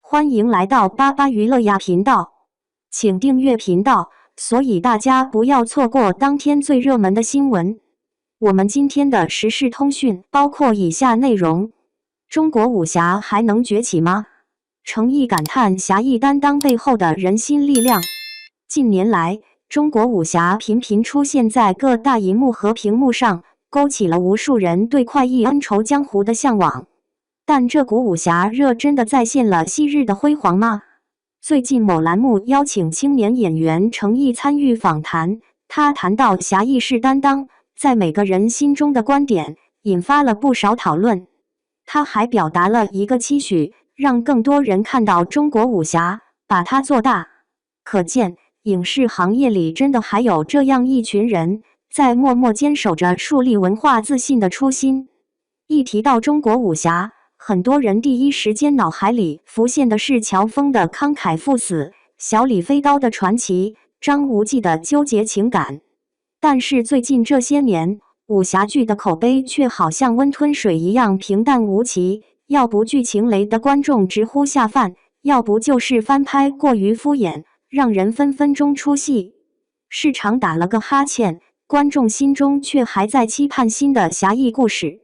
欢迎来到巴巴娱乐呀频道，请订阅频道，所以大家不要错过当天最热门的新闻。我们今天的时事通讯包括以下内容：中国武侠还能崛起吗？程毅感叹侠义担当背后的人心力量。近年来，中国武侠频频出现在各大荧幕和屏幕上，勾起了无数人对快意恩仇江湖的向往。但这股武侠热真的再现了昔日的辉煌吗？最近某栏目邀请青年演员程毅参与访谈，他谈到侠义是担当在每个人心中的观点，引发了不少讨论。他还表达了一个期许，让更多人看到中国武侠，把它做大。可见，影视行业里真的还有这样一群人，在默默坚守着树立文化自信的初心。一提到中国武侠，很多人第一时间脑海里浮现的是乔峰的慷慨赴死、小李飞刀的传奇、张无忌的纠结情感。但是最近这些年，武侠剧的口碑却好像温吞水一样平淡无奇，要不剧情雷的观众直呼下饭，要不就是翻拍过于敷衍，让人分分钟出戏。市场打了个哈欠，观众心中却还在期盼新的侠义故事。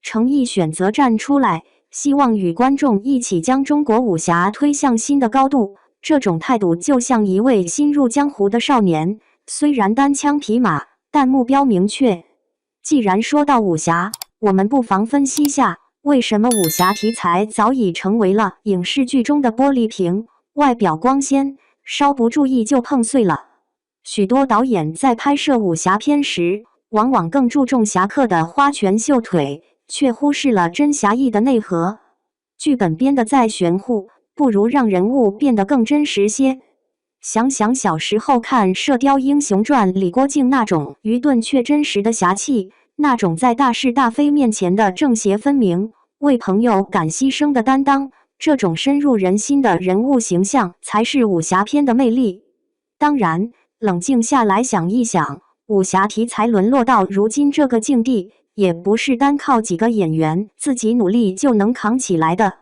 程毅选择站出来，希望与观众一起将中国武侠推向新的高度。这种态度就像一位新入江湖的少年，虽然单枪匹马，但目标明确。既然说到武侠，我们不妨分析下，为什么武侠题材早已成为了影视剧中的玻璃瓶，外表光鲜，稍不注意就碰碎了。许多导演在拍摄武侠片时，往往更注重侠客的花拳绣腿，却忽视了真侠义的内核。剧本编得再玄乎，不如让人物变得更真实些。想想小时候看《射雕英雄传》里郭靖那种愚钝却真实的侠气，那种在大是大非面前的正邪分明，为朋友敢牺牲的担当，这种深入人心的人物形象才是武侠片的魅力。当然，冷静下来想一想，武侠题材沦落到如今这个境地，也不是单靠几个演员自己努力就能扛起来的。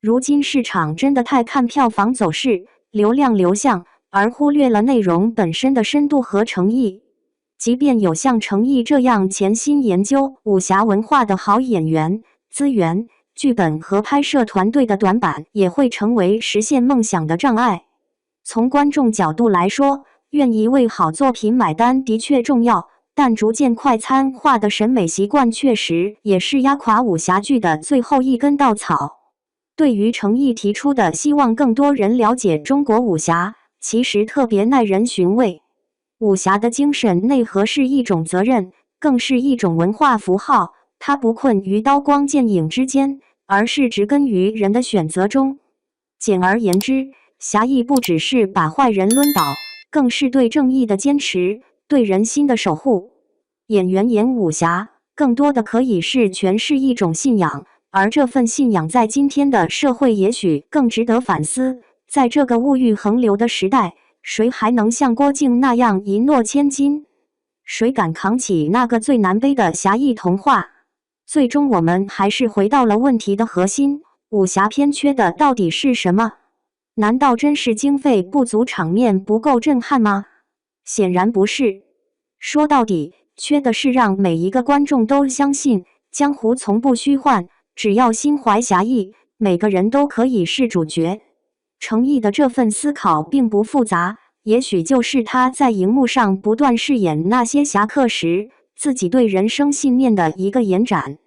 如今市场真的太看票房走势、流量流向，而忽略了内容本身的深度和诚意。即便有像程毅这样潜心研究武侠文化的好演员，资源、剧本和拍摄团队的短板也会成为实现梦想的障碍。从观众角度来说，愿意为好作品买单的确重要，但逐渐快餐化的审美习惯确实也是压垮武侠剧的最后一根稻草。对于程毅提出的希望更多人了解中国武侠，其实特别耐人寻味。武侠的精神内核是一种责任，更是一种文化符号，它不困于刀光剑影之间，而是植根于人的选择中。简而言之，侠义不只是把坏人抡倒，更是对正义的坚持，对人心的守护。演员演武侠，更多的可以是诠释一种信仰，而这份信仰在今天的社会也许更值得反思。在这个物欲横流的时代，谁还能像郭靖那样一诺千金？谁敢扛起那个最难背的侠义童话？最终我们还是回到了问题的核心，武侠片缺的到底是什么？难道真是经费不足，场面不够震撼吗？显然不是。说到底，缺的是让每一个观众都相信，江湖从不虚幻，只要心怀侠义，每个人都可以是主角。程毅的这份思考并不复杂，也许就是他在荧幕上不断饰演那些侠客时，自己对人生信念的一个延展。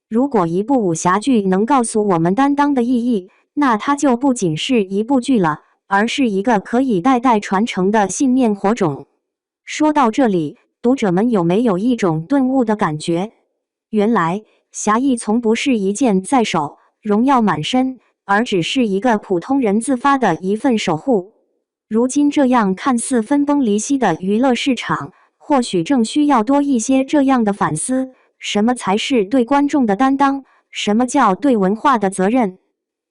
如果一部武侠剧能告诉我们担当的意义，那它就不仅是一部剧了，而是一个可以代代传承的信念火种。说到这里，读者们有没有一种顿悟的感觉？原来，侠义从不是一剑在手，荣耀满身，而只是一个普通人自发的一份守护。如今这样看似分崩离析的娱乐市场，或许正需要多一些这样的反思：什么才是对观众的担当？什么叫对文化的责任？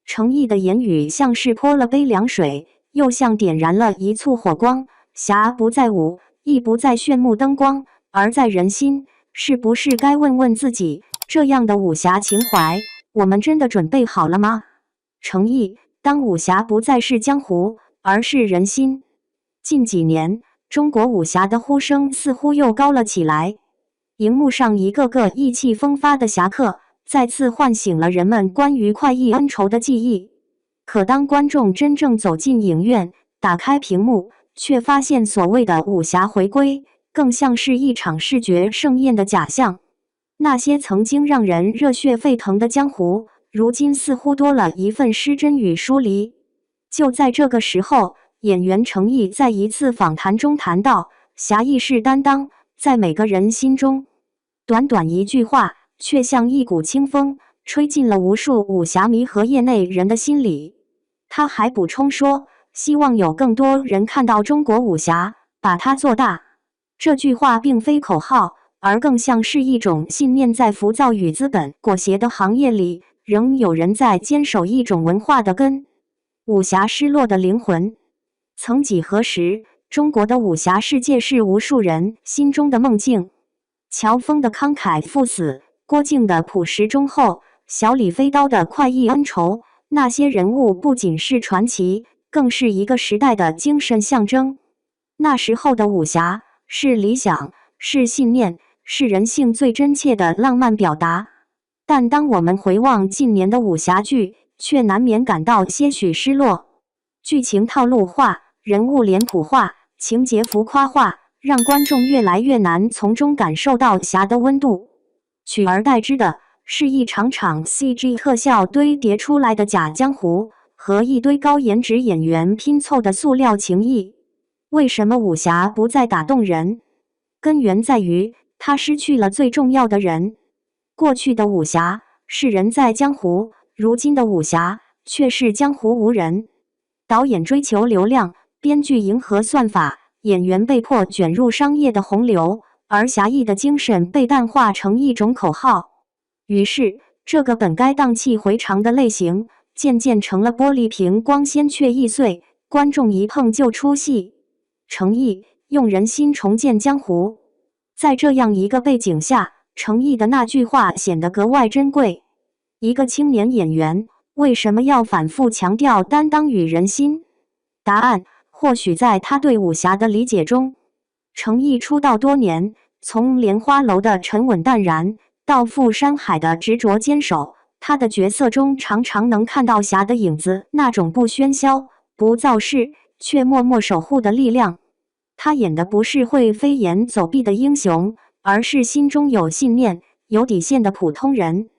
程毅的言语像是泼了杯凉水，又像点燃了一簇火光。侠不在武，义不在炫目灯光，而在人心。是不是该问问自己，这样的武侠情怀，我们真的准备好了吗？程毅，当武侠不再是江湖，而是人心。近几年，中国武侠的呼声似乎又高了起来。荧幕上一个个意气风发的侠客，再次唤醒了人们关于快意恩仇的记忆。可当观众真正走进影院，打开屏幕，却发现所谓的武侠回归，更像是一场视觉盛宴的假象。那些曾经让人热血沸腾的江湖，如今似乎多了一份失真与疏离。就在这个时候，演员程毅在一次访谈中谈到，侠义是担当，在每个人心中。短短一句话，却像一股清风，吹进了无数武侠迷和业内人的心里。他还补充说，希望有更多人看到中国武侠，把它做大。这句话并非口号，而更像是一种信念，在浮躁与资本裹挟的行业里，仍有人在坚守一种文化的根。武侠失落的灵魂。曾几何时，中国的武侠世界是无数人心中的梦境。乔峰的慷慨赴死，郭靖的朴实忠厚，小李飞刀的快意恩仇，那些人物不仅是传奇，更是一个时代的精神象征。那时候的武侠是理想，是信念，是人性最真切的浪漫表达。但当我们回望近年的武侠剧，却难免感到些许失落。剧情套路化，人物脸谱化，情节浮夸化，让观众越来越难从中感受到侠的温度。取而代之的是一场场 CG 特效堆叠出来的假江湖，和一堆高颜值演员拼凑的塑料情谊。为什么武侠不再打动人？根源在于它失去了最重要的人。过去的武侠是人在江湖，如今的武侠却是江湖无人。导演追求流量，编剧迎合算法，演员被迫卷入商业的洪流，而侠义的精神被淡化成一种口号。于是，这个本该荡气回肠的类型，渐渐成了玻璃瓶光鲜却易碎，观众一碰就出戏。程毅用人心重建江湖，在这样一个背景下，程毅的那句话显得格外珍贵。一个青年演员为什么要反复强调担当与人心？答案或许在他对武侠的理解中。程毅出道多年，从莲花楼的沉稳淡然，到赴山海的执着坚守，他的角色中常常能看到侠的影子，那种不喧嚣、不造势，却默默守护的力量。他演的不是会飞檐走壁的英雄，而是心中有信念、有底线的普通人。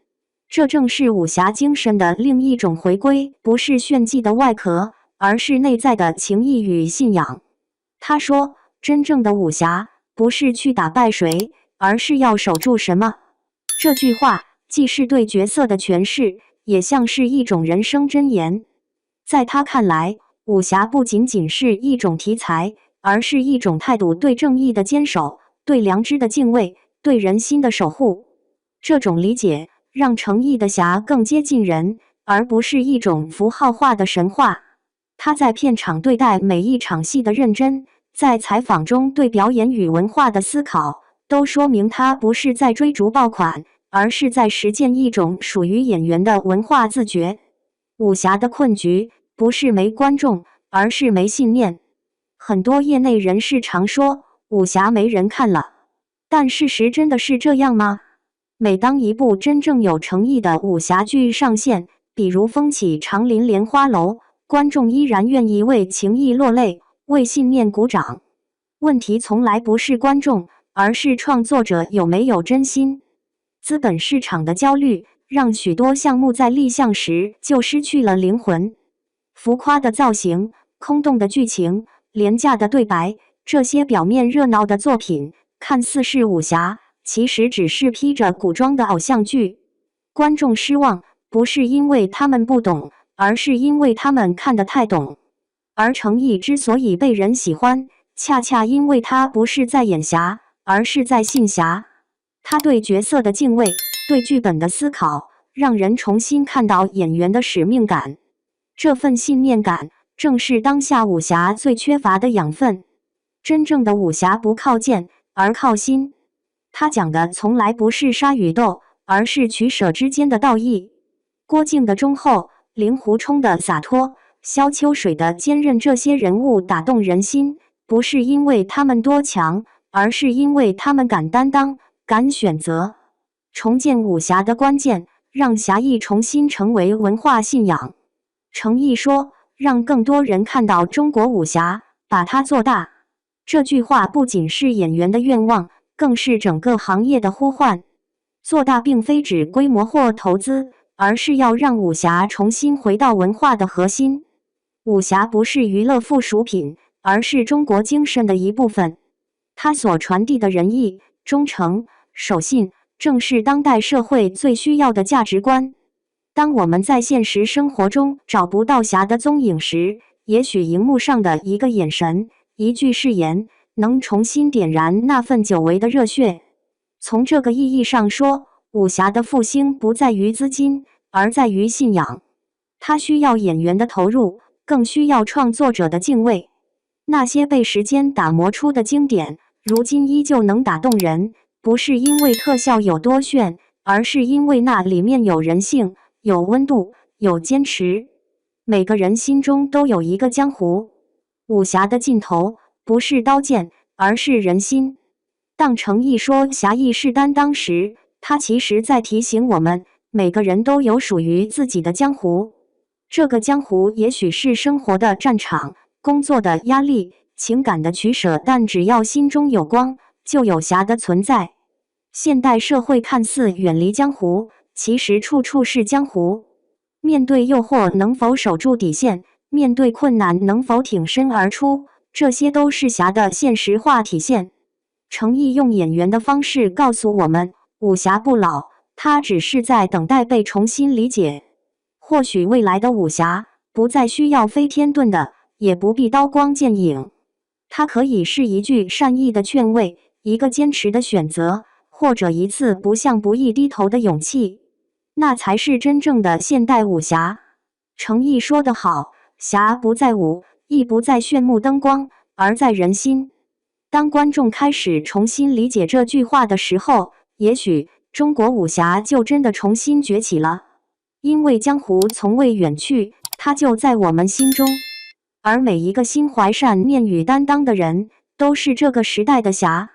这正是武侠精神的另一种回归，不是炫技的外壳，而是内在的情谊与信仰。他说，真正的武侠不是去打败谁，而是要守住什么。这句话既是对角色的诠释，也像是一种人生箴言。在他看来，武侠不仅仅是一种题材，而是一种态度，对正义的坚守，对良知的敬畏，对人心的守护。这种理解让程毅的侠更接近人，而不是一种符号化的神话。他在片场对待每一场戏的认真，在采访中对表演与文化的思考，都说明他不是在追逐爆款，而是在实践一种属于演员的文化自觉。武侠的困局不是没观众，而是没信念。很多业内人士常说武侠没人看了，但事实真的是这样吗？每当一部真正有诚意的武侠剧上线，比如风起长林莲花楼，观众依然愿意为情谊落泪，为信念鼓掌。问题从来不是观众，而是创作者有没有真心。资本市场的焦虑让许多项目在立项时就失去了灵魂。浮夸的造型，空洞的剧情，廉价的对白，这些表面热闹的作品，看似是武侠，其实只是披着古装的偶像剧。观众失望，不是因为他们不懂，而是因为他们看得太懂。而程毅之所以被人喜欢，恰恰因为他不是在演侠，而是在信侠。他对角色的敬畏，对剧本的思考，让人重新看到演员的使命感。这份信念感，正是当下武侠最缺乏的养分。真正的武侠不靠剑，而靠心。他讲的从来不是杀与斗，而是取舍之间的道义。郭靖的忠厚，令狐冲的洒脱、萧秋水的坚韧这些人物打动人心，不是因为他们多强，而是因为他们敢担当、敢选择。重建武侠的关键，让侠义重新成为文化信仰。程毅说，让更多人看到中国武侠，把它做大。这句话不仅是演员的愿望，更是整个行业的呼唤。做大并非指规模或投资，而是要让武侠重新回到文化的核心。武侠不是娱乐附属品，而是中国精神的一部分。它所传递的仁义、忠诚、守信，正是当代社会最需要的价值观。当我们在现实生活中找不到侠的踪影时，也许荧幕上的一个眼神、一句誓言，能重新点燃那份久违的热血。从这个意义上说，武侠的复兴不在于资金，而在于信仰。它需要演员的投入，更需要创作者的敬畏。那些被时间打磨出的经典，如今依旧能打动人，不是因为特效有多炫，而是因为那里面有人性、有温度、有坚持。每个人心中都有一个江湖，武侠的尽头不是刀剑，而是人心。当程毅说侠义是担当时，他其实在提醒我们，每个人都有属于自己的江湖。这个江湖也许是生活的战场，工作的压力，情感的取舍，但只要心中有光，就有侠的存在。现代社会看似远离江湖，其实处处是江湖。面对诱惑能否守住底线，面对困难能否挺身而出，这些都是侠的现实化体现。程毅用演员的方式告诉我们，武侠不老，它只是在等待被重新理解。或许未来的武侠不再需要飞天遁的，也不必刀光剑影，它可以是一句善意的劝慰，一个坚持的选择，或者一次不向不义低头的勇气。那才是真正的现代武侠。程毅说得好，侠不在武，亦不在炫目灯光，而在人心。当观众开始重新理解这句话的时候，也许中国武侠就真的重新崛起了。因为江湖从未远去，它就在我们心中。而每一个心怀善念与担当的人，都是这个时代的侠。